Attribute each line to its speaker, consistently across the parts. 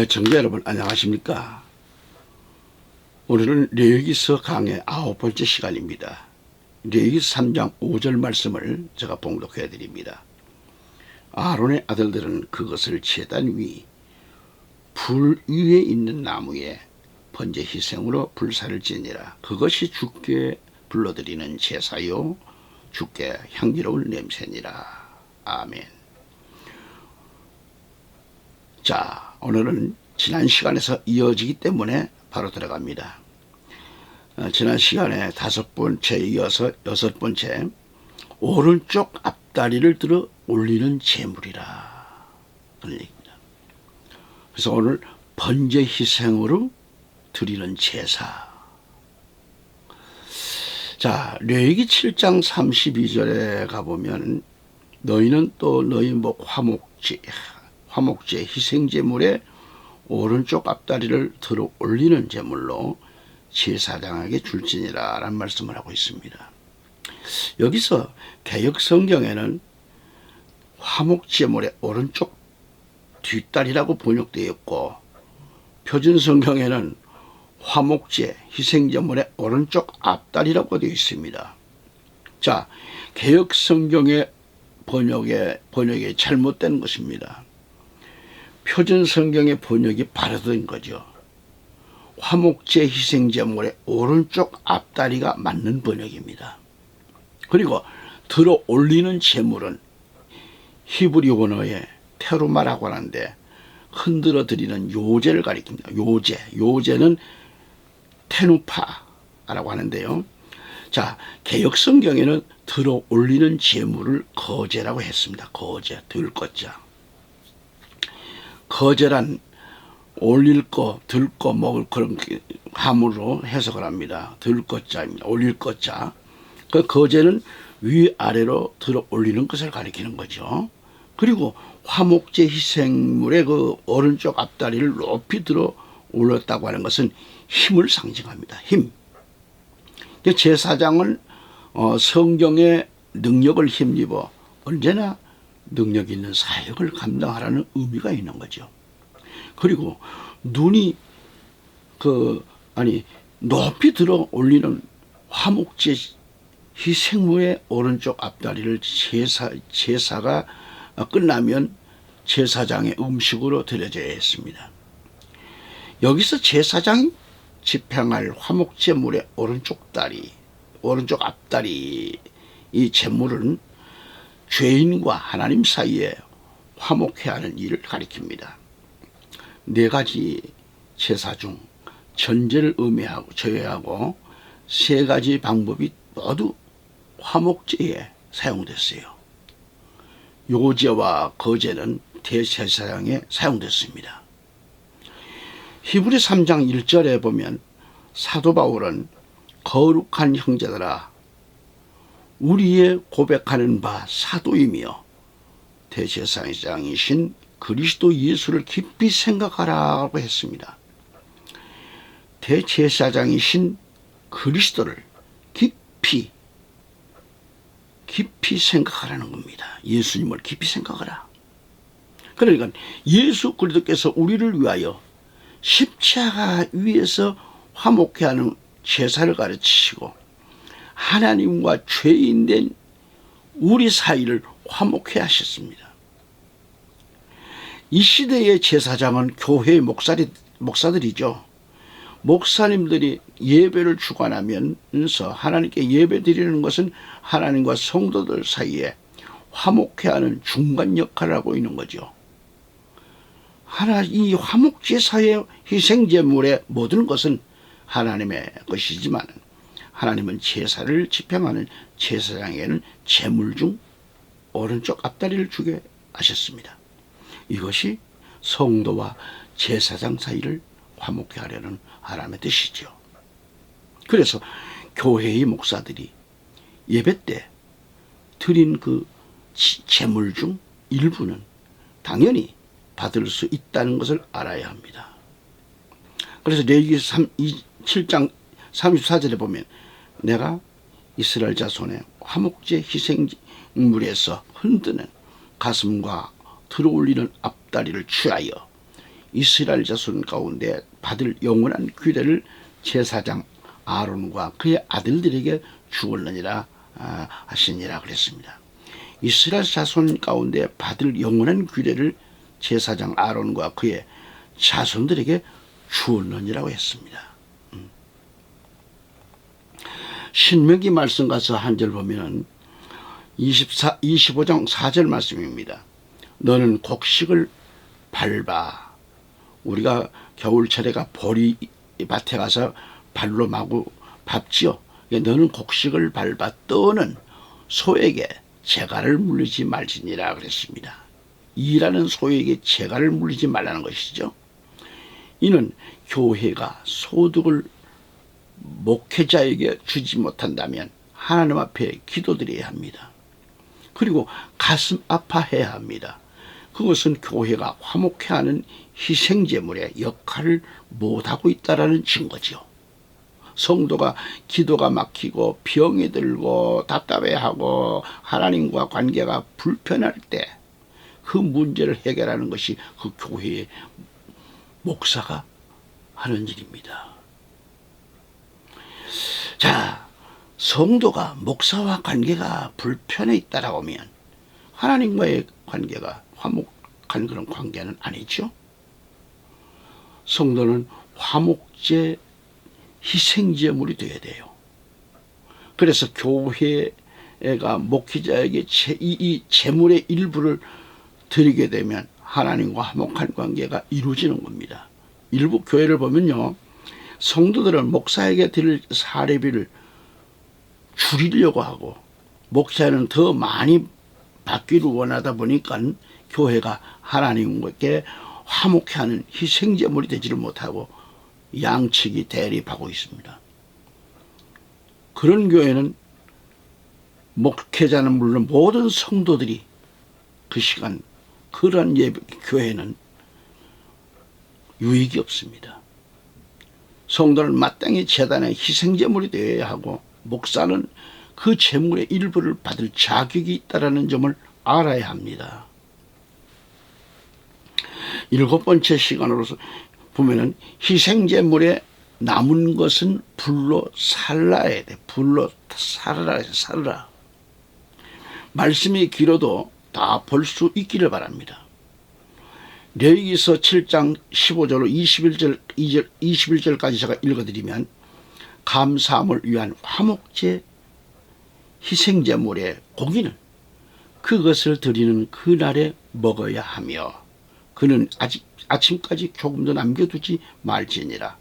Speaker 1: 청자 여러분 안녕하십니까? 오늘은 레위기서 강의 9번째 시간입니다. 레위기서 3장 5절 말씀을 제가 봉독해 드립니다. 아론의 아들들은 그것을 제단 위 불 위에 있는 나무에 번제 희생으로 불사를 지니라. 그것이 주께 불러드리는 제사요 주께 향기로울 냄새니라. 아멘. 자, 오늘은 지난 시간에서 이어지기 때문에 바로 들어갑니다. 지난 시간에 5번째 이어서 6번째 오른쪽 앞다리를 들어 올리는 제물이라 그런 얘기입니다. 그래서 오늘 번제 희생으로 드리는 제사. 자, 레위기 7장 32절에 가보면 너희는 또 너희 목 화목제 희생제물에 오른쪽 앞다리를 들어 올리는 제물로 제사장에게 줄지니라 라는 말씀을 하고 있습니다. 여기서 개역성경에는 화목제물의 오른쪽 뒷다리라고 번역되어 있고 표준성경에는 화목제 희생제물의 오른쪽 앞다리라고 되어 있습니다. 자, 개역성경의 번역이 잘못된 것입니다. 표준성경의 번역이 바르던 거죠. 화목제 희생제물의 오른쪽 앞다리가 맞는 번역입니다. 그리고 들어 올리는 제물은 히브리 원어에 테루마라고 하는데 흔들어 드리는 요제를 가리킵니다. 요제는 테누파라고 하는데요. 자, 개역성경에는 들어 올리는 제물을 거제라고 했습니다. 거제, 들것자. 거제란 올릴 거, 들 거, 먹을 그런 함으로 해석을 합니다. 들 것자입니다. 올릴 것자. 그 거제는 위아래로 들어 올리는 것을 가리키는 거죠. 그리고 화목제 희생물의 그 오른쪽 앞다리를 높이 들어 올렸다고 하는 것은 힘을 상징합니다. 힘. 제사장은 성경의 능력을 힘입어 언제나 능력 있는 사역을 감당하라는 의미가 있는 거죠. 그리고 눈이 높이 들어 올리는 화목제 희생물의 오른쪽 앞다리를 제사가 끝나면 제사장의 음식으로 드려져야 했습니다. 여기서 제사장이 집행할 화목제물의 오른쪽 앞다리 이 제물은 죄인과 하나님 사이에 화목해야 하는 일을 가리킵니다. 4가지 제사 중 전제를 제외하고 3가지 방법이 모두 화목제에 사용됐어요. 요제와 거제는 대제사장에 사용됐습니다. 히브리 3장 1절에 보면 사도 바울은 거룩한 형제들아 우리의 고백하는 바 사도이며 대제사장이신 그리스도 예수를 깊이 생각하라고 했습니다. 대제사장이신 그리스도를 깊이 생각하라는 겁니다. 예수님을 깊이 생각하라. 그러니까 예수 그리스도께서 우리를 위하여 십자가 위에서 화목케 하는 제사를 가르치시고 하나님과 죄인된 우리 사이를 화목케 하셨습니다. 이 시대의 제사장은 교회의 목사들이죠. 목사님들이 예배를 주관하면서 하나님께 예배 드리는 것은 하나님과 성도들 사이에 화목케 하는 중간 역할을 하고 있는 거죠. 이 화목제사의 희생제물의 모든 것은 하나님의 것이지만 하나님은 제사를 집행하는 제사장에게는 제물 중 오른쪽 앞다리를 주게 하셨습니다. 이것이 성도와 제사장 사이를 화목케 하려는 하나님의 뜻이죠. 그래서 교회의 목사들이 예배 때 드린 그 제물 중 일부는 당연히 받을 수 있다는 것을 알아야 합니다. 그래서 레위기 7장 34절에 보면 내가 이스라엘 자손의 화목제 희생물에서 흔드는 가슴과 들어올리는 앞다리를 취하여 이스라엘 자손 가운데 받을 영원한 규례를 제사장 아론과 그의 아들들에게 주었느니라 하시니라 그랬습니다. 이스라엘 자손 가운데 받을 영원한 규례를 제사장 아론과 그의 자손들에게 주었느니라고 했습니다. 신명기 말씀 가서 한 절 보면은 25장 4절 말씀입니다. 너는 곡식을 밟아. 우리가 겨울철에가 보리밭에 가서 발로 마구 밟지요. 너는 곡식을 밟아 떠는 소에게 재갈을 물리지 말지니라 그랬습니다. 일하는 소에게 재갈을 물리지 말라는 것이죠. 이는 교회가 소득을 목회자에게 주지 못한다면 하나님 앞에 기도드려야 합니다. 그리고 가슴 아파해야 합니다. 그것은 교회가 화목해하는 희생제물의 역할을 못하고 있다는 증거죠. 성도가 기도가 막히고 병이 들고 답답해하고 하나님과 관계가 불편할 때 그 문제를 해결하는 것이 그 교회의 목사가 하는 일입니다. 자, 성도가 목사와 관계가 불편해 있다라고 하면 하나님과의 관계가 화목한 그런 관계는 아니죠. 성도는 화목제 희생제물이 되어야 돼요. 그래서 교회가 목회자에게 이 제물의 일부를 드리게 되면 하나님과 화목한 관계가 이루어지는 겁니다. 일부 교회를 보면요, 성도들은 목사에게 드릴 사례비를 줄이려고 하고 목사는 더 많이 받기를 원하다 보니까 교회가 하나님께 화목해하는 희생제물이 되지를 못하고 양측이 대립하고 있습니다. 그런 교회는 목회자는 물론 모든 성도들이 그 시간 그런 교회는 유익이 없습니다. 성도는 마땅히 제단의 희생제물이 되어야 하고 목사는 그 제물의 일부를 받을 자격이 있다는 점을 알아야 합니다. 7번째 시간으로서 보면은 희생제물에 남은 것은 불로 살라야 돼. 불로 살라. 말씀이 길어도 다 볼 수 있기를 바랍니다. 레위기서 7장 15절로 21절까지 제가 읽어드리면 감사함을 위한 화목제 희생제물의 고기는 그것을 드리는 그날에 먹어야 하며 그는 아침까지 조금도 남겨두지 말지니라.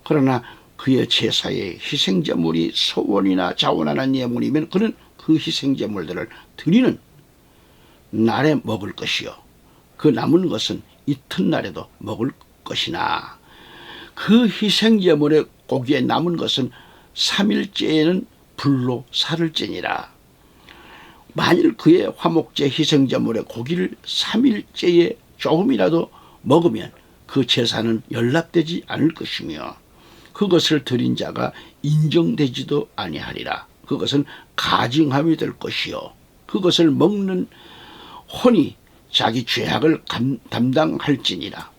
Speaker 1: 그러나 그의 제사의 희생제물이 소원이나 자원하는 예물이면 그는 그 희생제물들을 드리는 날에 먹을 것이요 그 남은 것은 이튿날에도 먹을 것이나 그 희생제물의 고기에 남은 것은 3일째에는 불로 살을지니라. 만일 그의 화목제 희생제물의 고기를 3일째에 조금이라도 먹으면 그 제사는 연락되지 않을 것이며 그것을 드린 자가 인정되지도 아니하리라. 그것은 가증함이 될 것이요 그것을 먹는 혼이 자기 죄악을 담당할지니라.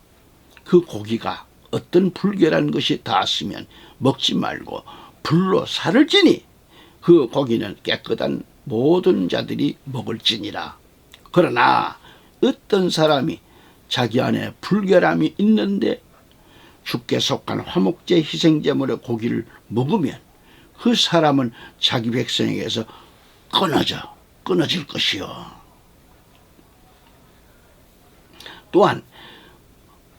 Speaker 1: 그 고기가 어떤 불결한 것이 닿았으면 먹지 말고 불로 살을지니 그 고기는 깨끗한 모든 자들이 먹을지니라. 그러나 어떤 사람이 자기 안에 불결함이 있는데 주께 속한 화목제 희생제물의 고기를 먹으면 그 사람은 자기 백성에게서 끊어질 것이요. 또한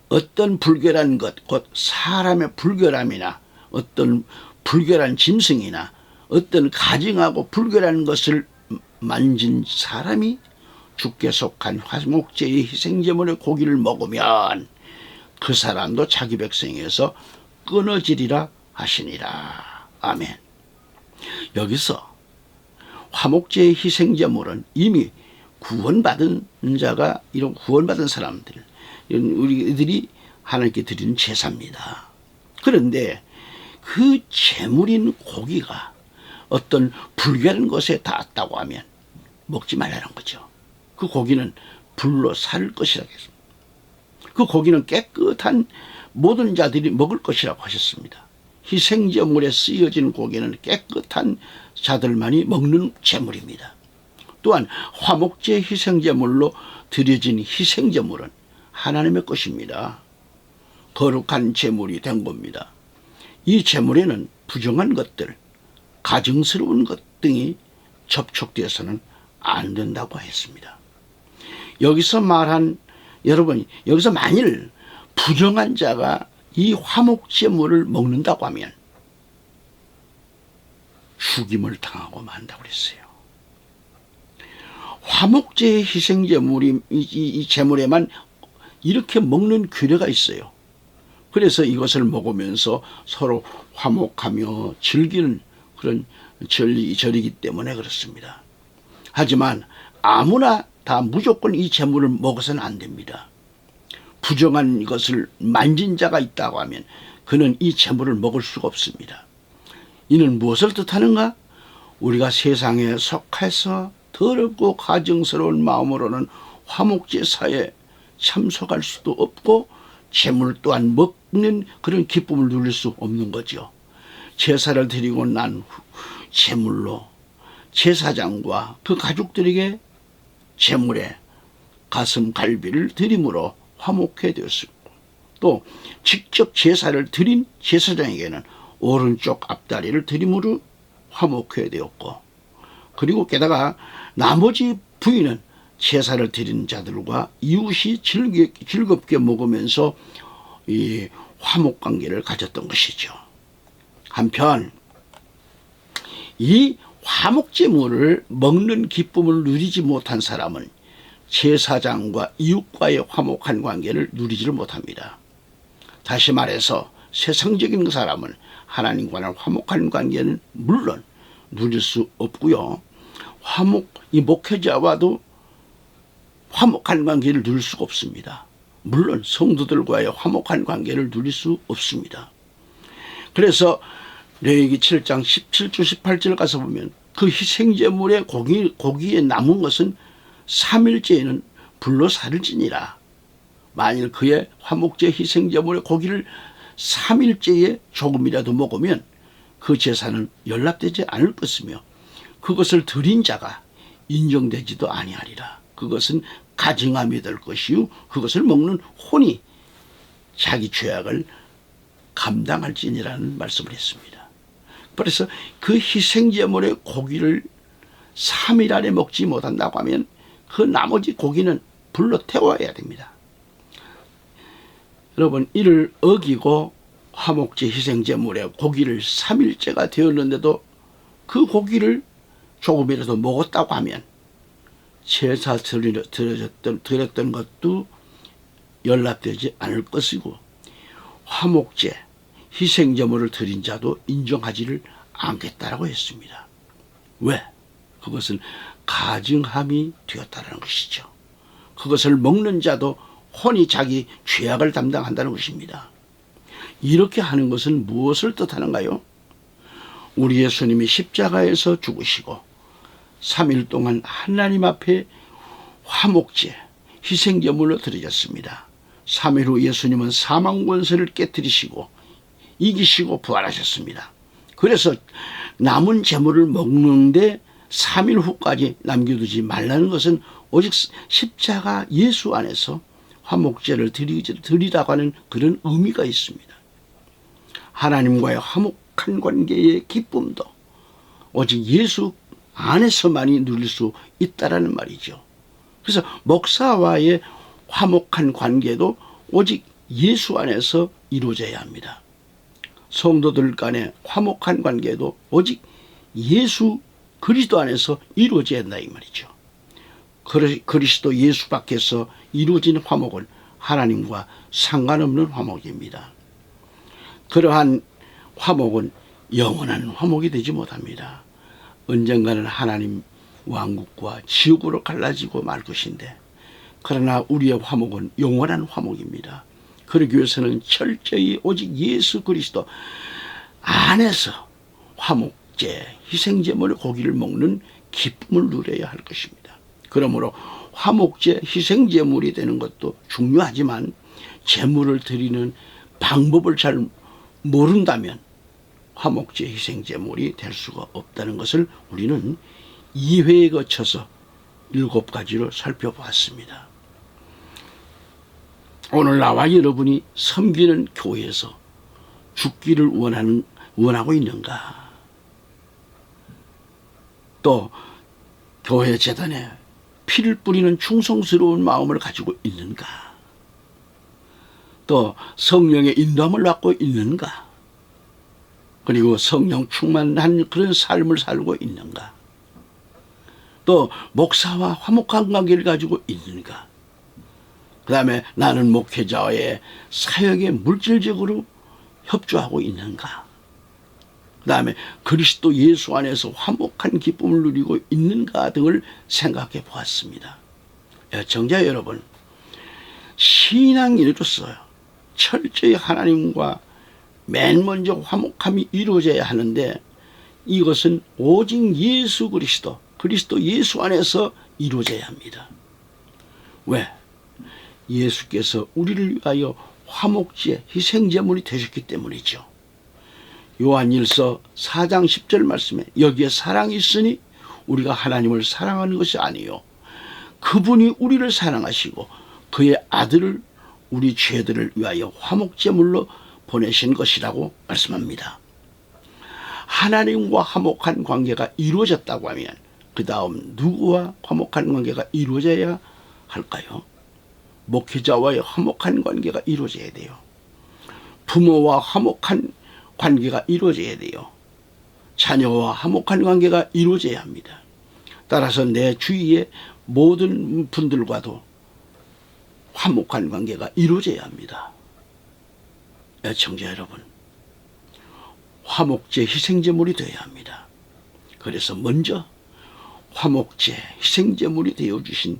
Speaker 1: 어떤 불결한 것, 곧 사람의 불결함이나 어떤 불결한 짐승이나 어떤 가증하고 불결한 것을 만진 사람이 주께 속한 화목제의 희생제물의 고기를 먹으면 그 사람도 자기 백성에서 끊어지리라 하시니라. 아멘. 여기서 화목제의 희생제물은 이미 구원받은 자가 이런 구원받은 사람들 우리들이 하나님께 드리는 제사입니다. 그런데 그 제물인 고기가 어떤 불결한 것에 닿았다고 하면 먹지 말라는 거죠. 그 고기는 불로 살 것이라고 했습니다. 그 고기는 깨끗한 모든 자들이 먹을 것이라고 하셨습니다. 희생제물에 쓰여진 고기는 깨끗한 자들만이 먹는 제물입니다. 또한 화목제 희생제물로 드려진 희생제물은 하나님의 것입니다. 거룩한 제물이 된 겁니다. 이 제물에는 부정한 것들, 가증스러운 것 등이 접촉되어서는 안 된다고 했습니다. 여기서 만일 부정한 자가 이 화목제물을 먹는다고 하면 죽임을 당하고 만다고 그랬어요. 화목제의 희생제물이 이 제물에만 이렇게 먹는 규례가 있어요. 그래서 이것을 먹으면서 서로 화목하며 즐기는 그런 절이기 때문에 그렇습니다. 하지만 아무나 다 무조건 이 제물을 먹어서는 안 됩니다. 부정한 것을 만진 자가 있다고 하면 그는 이 제물을 먹을 수가 없습니다. 이는 무엇을 뜻하는가? 우리가 세상에 속해서 더럽고 가증스러운 마음으로는 화목제사에 참석할 수도 없고 제물 또한 먹는 그런 기쁨을 누릴 수 없는 거죠. 제사를 드리고 난 후 제물로 제사장과 그 가족들에게 제물에 가슴 갈비를 드림으로 화목해 되었습니다. 또 직접 제사를 드린 제사장에게는 오른쪽 앞다리를 드림으로 화목해 되었고, 그리고 게다가 나머지 부위는 제사를 드린 자들과 이웃이 즐겁게 먹으면서 이 화목 관계를 가졌던 것이죠. 한편 이 화목제물을 먹는 기쁨을 누리지 못한 사람은 제사장과 이웃과의 화목한 관계를 누리지를 못합니다. 다시 말해서 세상적인 사람은 하나님과는 화목한 관계는 물론 누릴 수 없고요. 이 목회자와도 화목한 관계를 누릴 수가 없습니다. 물론 성도들과의 화목한 관계를 누릴 수 없습니다. 그래서 레위기 7장 17절 18절 가서 보면 그 희생제물의 고기에 남은 것은 3일째에는 불로 살을 지니라. 만일 그의 화목제 희생제물의 고기를 3일째에 조금이라도 먹으면 그 제사는 연락되지 않을 것이며 그것을 드린 자가 인정되지도 아니하리라. 그것은 가증함이 될 것이요 그것을 먹는 혼이 자기 죄악을 감당할지니라는 말씀을 했습니다. 그래서 그 희생제물의 고기를 3일 안에 먹지 못한다고 하면 그 나머지 고기는 불로 태워야 됩니다. 여러분, 이를 어기고 화목제 희생제물의 고기를 3일째가 되었는데도 그 고기를 조금이라도 먹었다고 하면 제사 드렸던 것도 연락되지 않을 것이고 화목제 희생제물을 드린 자도 인정하지를 않겠다라고 했습니다. 왜? 그것은 가증함이 되었다는 것이죠. 그것을 먹는 자도 혼이 자기 죄악을 담당한다는 것입니다. 이렇게 하는 것은 무엇을 뜻하는가요? 우리 예수님이 십자가에서 죽으시고 3일 동안 하나님 앞에 화목제 희생제물로 드려졌습니다. 3일 후 예수님은 사망 권세를 깨뜨리시고 이기시고 부활하셨습니다. 그래서 남은 제물을 먹는데 3일 후까지 남겨두지 말라는 것은 오직 십자가 예수 안에서 화목제를 드리라고 하는 그런 의미가 있습니다. 하나님과의 화목한 관계의 기쁨도 오직 예수 안에서만이 누릴 수 있다라는 말이죠. 그래서 목사와의 화목한 관계도 오직 예수 안에서 이루어져야 합니다. 성도들 간의 화목한 관계도 오직 예수 그리스도 안에서 이루어져야 한다 이 말이죠. 그리스도 예수 밖에서 이루어진 화목은 하나님과 상관없는 화목입니다. 그러한 화목은 영원한 화목이 되지 못합니다. 언젠가는 하나님 왕국과 지옥으로 갈라지고 말 것인데, 그러나 우리의 화목은 영원한 화목입니다. 그러기 위해서는 철저히 오직 예수 그리스도 안에서 화목제, 희생제물의 고기를 먹는 기쁨을 누려야 할 것입니다. 그러므로 화목제, 희생제물이 되는 것도 중요하지만 제물을 드리는 방법을 잘 모른다면 화목제 희생제물이 될 수가 없다는 것을 우리는 2회에 거쳐서 7가지로 살펴보았습니다. 오늘 나와 여러분이 섬기는 교회에서 죽기를 원하고 있는가? 또 교회 재단에 피를 뿌리는 충성스러운 마음을 가지고 있는가? 또 성령의 인도함을 받고 있는가? 그리고 성령 충만한 그런 삶을 살고 있는가? 또 목사와 화목한 관계를 가지고 있는가? 그 다음에 나는 목회자의 사역에 물질적으로 협조하고 있는가? 그 다음에 그리스도 예수 안에서 화목한 기쁨을 누리고 있는가 등을 생각해 보았습니다. 애청자 여러분, 신앙인으로서 철저히 하나님과 맨 먼저 화목함이 이루어져야 하는데 이것은 오직 예수 그리스도 예수 안에서 이루어져야 합니다. 왜? 예수께서 우리를 위하여 화목제 희생제물이 되셨기 때문이죠. 요한일서 4장 10절 말씀에 여기에 사랑이 있으니 우리가 하나님을 사랑하는 것이 아니요 그분이 우리를 사랑하시고 그의 아들을 우리 죄들을 위하여 화목제물로 보내신 것이라고 말씀합니다. 하나님과 화목한 관계가 이루어졌다고 하면 그 다음 누구와 화목한 관계가 이루어져야 할까요? 목회자와의 화목한 관계가 이루어져야 돼요. 부모와 화목한 관계가 이루어져야 돼요. 자녀와 화목한 관계가 이루어져야 합니다. 따라서 내 주위의 모든 분들과도 화목한 관계가 이루어져야 합니다. 애청자 여러분, 화목제 희생제물이 되어야 합니다. 그래서 먼저 화목제 희생제물이 되어주신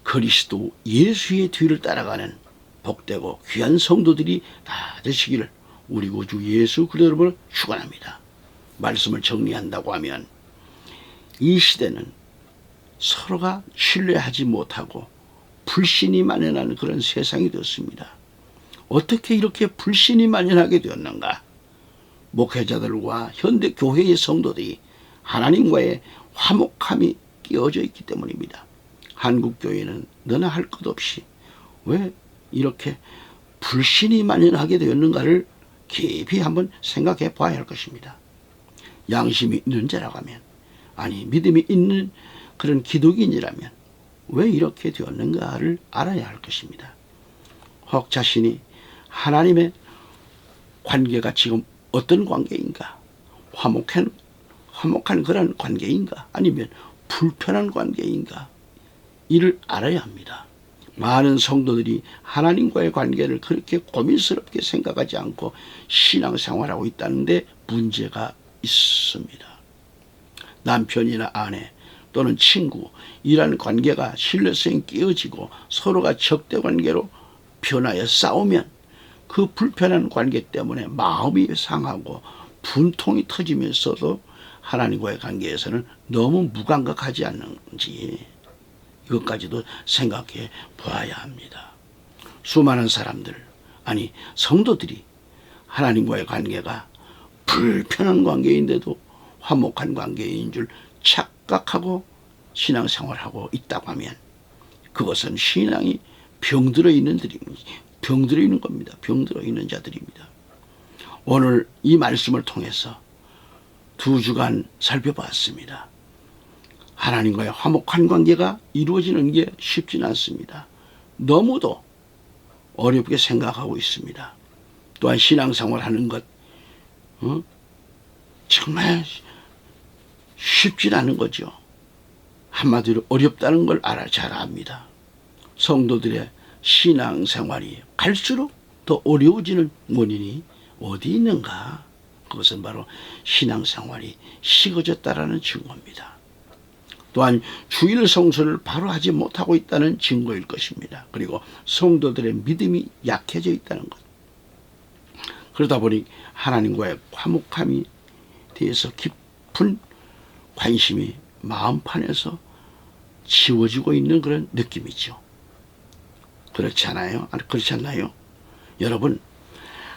Speaker 1: 그리스도 예수의 뒤를 따라가는 복되고 귀한 성도들이 다 되시기를 우리 구주 예수 그리스도를 축원합니다. 말씀을 정리한다고 하면 이 시대는 서로가 신뢰하지 못하고 불신이 만연하는 그런 세상이 되었습니다. 어떻게 이렇게 불신이 만연하게 되었는가? 목회자들과 현대 교회의 성도들이 하나님과의 화목함이 끼어져 있기 때문입니다. 한국 교회는 너나 할 것 없이 왜 이렇게 불신이 만연하게 되었는가를 깊이 한번 생각해 봐야 할 것입니다. 양심이 있는 자라고 하면, 아니 믿음이 있는 그런 기독인이라면 왜 이렇게 되었는가를 알아야 할 것입니다. 혹 자신이 하나님의 관계가 지금 어떤 관계인가? 화목한 그런 관계인가? 아니면 불편한 관계인가? 이를 알아야 합니다. 많은 성도들이 하나님과의 관계를 그렇게 고민스럽게 생각하지 않고 신앙생활하고 있다는데 문제가 있습니다. 남편이나 아내 또는 친구, 이런 관계가 신뢰성이 깨어지고 서로가 적대 관계로 변하여 싸우면 그 불편한 관계 때문에 마음이 상하고 분통이 터지면서도 하나님과의 관계에서는 너무 무감각하지 않는지 이것까지도 생각해 보아야 합니다. 수많은 사람들, 아니 성도들이 하나님과의 관계가 불편한 관계인데도 화목한 관계인 줄 착각하고 신앙생활하고 있다고 하면 그것은 신앙이 병들어 있는 겁니다. 병들어 있는 자들입니다. 오늘 이 말씀을 통해서 2주간 살펴봤습니다. 하나님과의 화목한 관계가 이루어지는 게 쉽지는 않습니다. 너무도 어렵게 생각하고 있습니다. 또한 신앙생활 하는 것 정말 쉽지 않은 거죠. 한마디로 어렵다는 걸 잘 압니다. 성도들의 신앙생활이 갈수록 더 어려워지는 원인이 어디 있는가? 그것은 바로 신앙생활이 식어졌다라는 증거입니다. 또한 주일 성수를 바로 하지 못하고 있다는 증거일 것입니다. 그리고 성도들의 믿음이 약해져 있다는 것. 그러다 보니 하나님과의 화목함이 대해서 깊은 관심이 마음판에서 지워지고 있는 그런 느낌이죠. 그렇지 않아요? 그렇지 않나요? 여러분,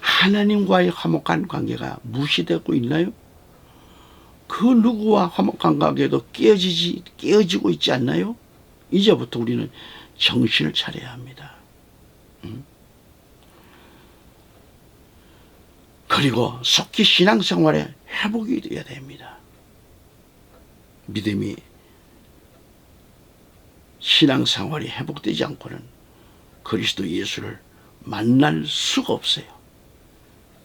Speaker 1: 하나님과의 화목한 관계가 무시되고 있나요? 그 누구와 화목한 관계도 깨어지고 있지 않나요? 이제부터 우리는 정신을 차려야 합니다. 그리고 속히 신앙생활에 회복이 되어야 됩니다. 믿음이 신앙생활이 회복되지 않고는 그리스도 예수를 만날 수가 없어요.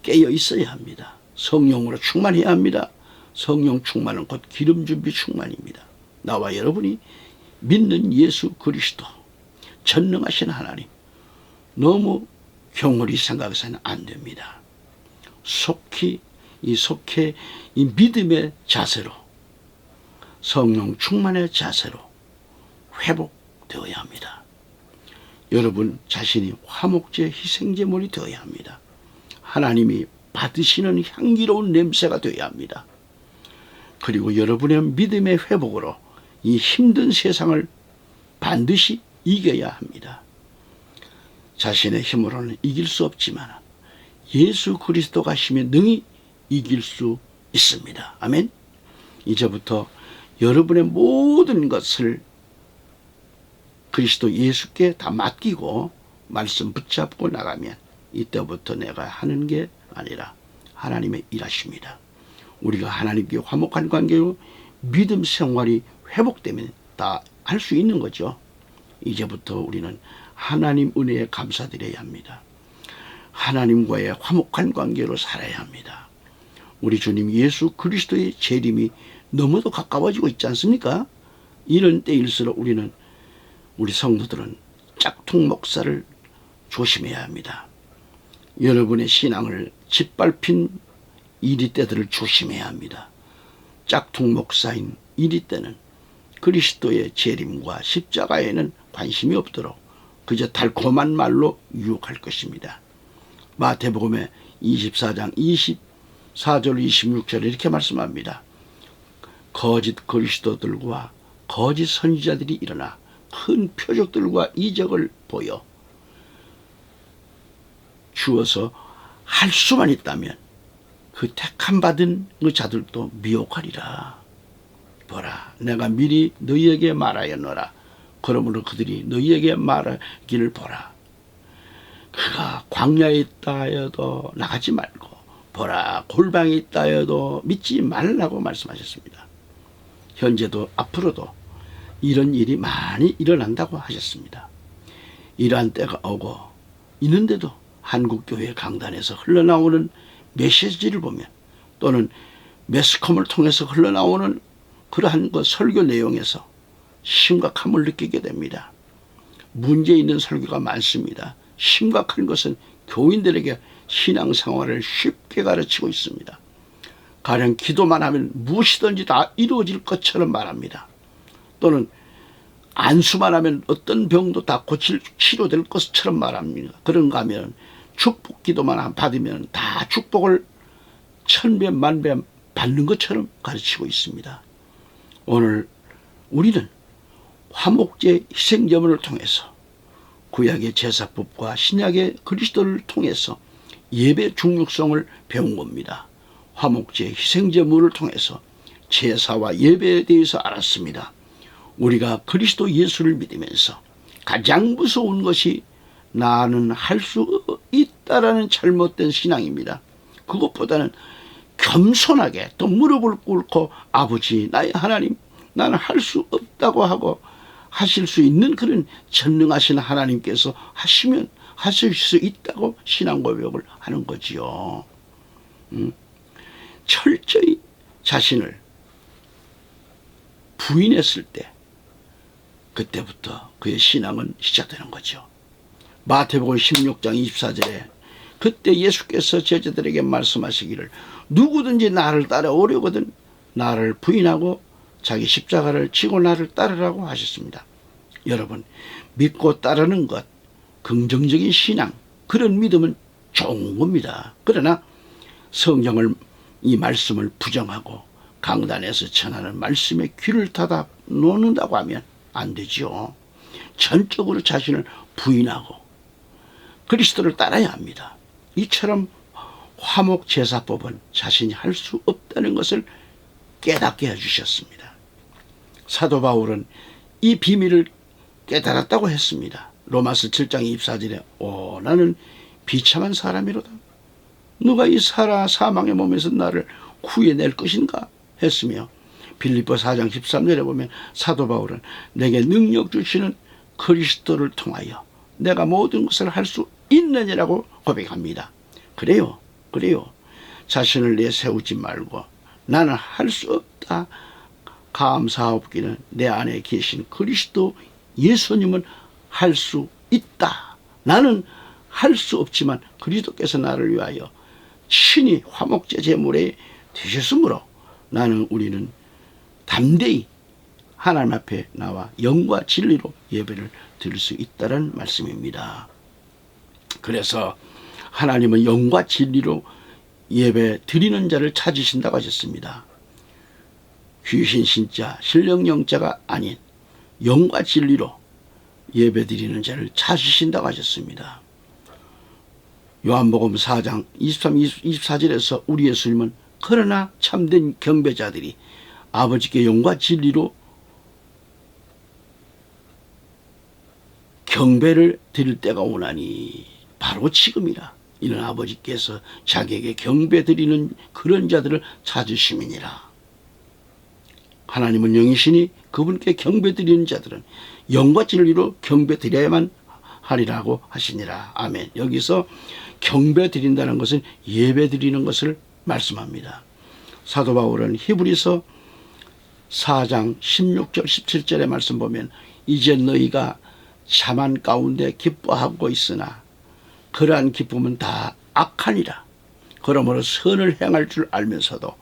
Speaker 1: 깨어 있어야 합니다. 성령으로 충만해야 합니다. 성령 충만은 곧 기름 준비 충만입니다. 나와 여러분이 믿는 예수 그리스도, 전능하신 하나님, 너무 경홀히 생각해서는 안 됩니다. 속히 이 믿음의 자세로, 성령 충만의 자세로 회복되어야 합니다. 여러분 자신이 화목제 희생제물이 되어야 합니다. 하나님이 받으시는 향기로운 냄새가 되어야 합니다. 그리고 여러분의 믿음의 회복으로 이 힘든 세상을 반드시 이겨야 합니다. 자신의 힘으로는 이길 수 없지만 예수 그리스도가 하시면 능히 이길 수 있습니다. 아멘. 이제부터 여러분의 모든 것을 그리스도 예수께 다 맡기고 말씀 붙잡고 나가면 이때부터 내가 하는 게 아니라 하나님의 일하십니다. 우리가 하나님께 화목한 관계로 믿음 생활이 회복되면 다 할 수 있는 거죠. 이제부터 우리는 하나님 은혜에 감사드려야 합니다. 하나님과의 화목한 관계로 살아야 합니다. 우리 주님 예수 그리스도의 재림이 너무도 가까워지고 있지 않습니까? 이런 때일수록 우리 성도들은 짝퉁 목사를 조심해야 합니다. 여러분의 신앙을 짓밟힌 이리 때들을 조심해야 합니다. 짝퉁 목사인 이리 때는 그리스도의 재림과 십자가에는 관심이 없도록 그저 달콤한 말로 유혹할 것입니다. 마태복음의 24장 24절 26절에 이렇게 말씀합니다. 거짓 그리스도들과 거짓 선지자들이 일어나 큰 표적들과 이적을 보여 주어서 할 수만 있다면 그 택함 받은 그 자들도 미혹하리라. 보라, 내가 미리 너희에게 말하였노라. 그러므로 그들이 너희에게 말하기를 보라. 그가 광야에 있다 하여도 나가지 말고 보라, 골방에 있다 하여도 믿지 말라고 말씀하셨습니다. 현재도 앞으로도 이런 일이 많이 일어난다고 하셨습니다. 이러한 때가 오고 있는데도 한국교회 강단에서 흘러나오는 메시지를 보면 또는 매스컴을 통해서 흘러나오는 그러한 설교 내용에서 심각함을 느끼게 됩니다. 문제 있는 설교가 많습니다. 심각한 것은 교인들에게 신앙생활을 쉽게 가르치고 있습니다. 가령 기도만 하면 무엇이든지 다 이루어질 것처럼 말합니다. 또는 안수만 하면 어떤 병도 다 치료될 것처럼 말합니다. 그런가 하면 축복 기도만 받으면 다 축복을 천배 만배 받는 것처럼 가르치고 있습니다. 오늘 우리는 화목제 희생제물을 통해서 구약의 제사법과 신약의 그리스도를 통해서 예배 중요성을 배운 겁니다. 화목제 희생제물을 통해서 제사와 예배에 대해서 알았습니다. 우리가 그리스도 예수를 믿으면서 가장 무서운 것이 나는 할 수 있다라는 잘못된 신앙입니다. 그것보다는 겸손하게 또 무릎을 꿇고 아버지 나의 하나님 나는 할 수 없다고 하고 하실 수 있는 그런 전능하신 하나님께서 하시면 하실 수 있다고 신앙 고백을 하는 거지요. 철저히 자신을 부인했을 때 그때부터 그의 신앙은 시작되는 거죠. 마태복음 16장 24절에 그때 예수께서 제자들에게 말씀하시기를 누구든지 나를 따라오려거든 나를 부인하고 자기 십자가를 지고 나를 따르라고 하셨습니다. 여러분, 믿고 따르는 것, 긍정적인 신앙, 그런 믿음은 좋은 겁니다. 그러나 성경을 이 말씀을 부정하고 강단에서 전하는 말씀에 귀를 닫아 놓는다고 하면 안 되죠. 전적으로 자신을 부인하고 그리스도를 따라야 합니다. 이처럼 화목제사법은 자신이 할 수 없다는 것을 깨닫게 해주셨습니다. 사도 바울은 이 비밀을 깨달았다고 했습니다. 로마서 7장 24절에 나는 비참한 사람이로다. 누가 이 사망의 몸에서 나를 구해낼 것인가 했으며, 빌립보 4장 13절에 보면 사도 바울은 내게 능력 주시는 그리스도를 통하여 내가 모든 것을 할 수 있느니라고 고백합니다. 그래요. 자신을 내세우지 말고 나는 할 수 없다. 감사하옵기는 내 안에 계신 그리스도 예수님은 할 수 있다. 나는 할 수 없지만 그리스도께서 나를 위하여 친히 화목제 제물에 되셨으므로 우리는 담대히 하나님 앞에 나와 영과 진리로 예배를 드릴 수 있다는 말씀입니다. 그래서 하나님은 영과 진리로 예배 드리는 자를 찾으신다고 하셨습니다. 귀신 신자, 신령 영자가 아닌 영과 진리로 예배 드리는 자를 찾으신다고 하셨습니다. 요한복음 4장 23, 24절에서 우리 예수님은 그러나 참된 경배자들이 아버지께 영과 진리로 경배를 드릴 때가 오나니 바로 지금이라. 이는 아버지께서 자기에게 경배 드리는 그런 자들을 찾으심이니라. 하나님은 영이시니 그분께 경배 드리는 자들은 영과 진리로 경배 드려야만 하리라고 하시니라. 아멘. 여기서 경배 드린다는 것은 예배 드리는 것을 말씀합니다. 사도 바울은 히브리서 4장 16절 17절의 말씀 보면 이제 너희가 자만 가운데 기뻐하고 있으나 그러한 기쁨은 다 악하니라. 그러므로 선을 행할 줄 알면서도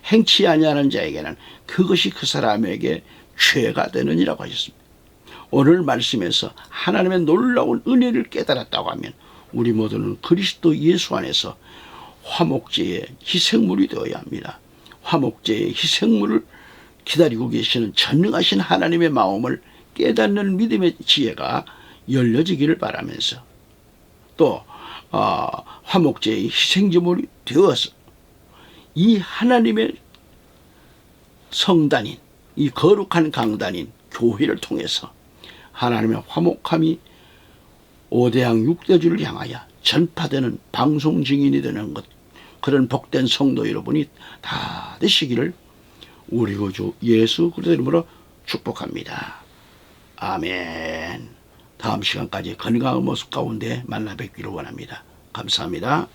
Speaker 1: 행치 아니하는 자에게는 그것이 그 사람에게 죄가 되느니라고 하셨습니다. 오늘 말씀에서 하나님의 놀라운 은혜를 깨달았다고 하면 우리 모두는 그리스도 예수 안에서 화목제의 희생물이 되어야 합니다. 화목제의 희생물을 기다리고 계시는 전능하신 하나님의 마음을 깨닫는 믿음의 지혜가 열려지기를 바라면서 또 화목제의 희생제물이 되어서 이 하나님의 성단인, 이 거룩한 강단인 교회를 통해서 하나님의 화목함이 5대양 6대주를 향하여 전파되는 방송 증인이 되는 것, 그런 복된 성도 여러분이 다 되시기를 우리 구주 예수 그리스도 이름으로 축복합니다. 아멘. 다음 시간까지 건강한 모습 가운데 만나 뵙기를 원합니다. 감사합니다.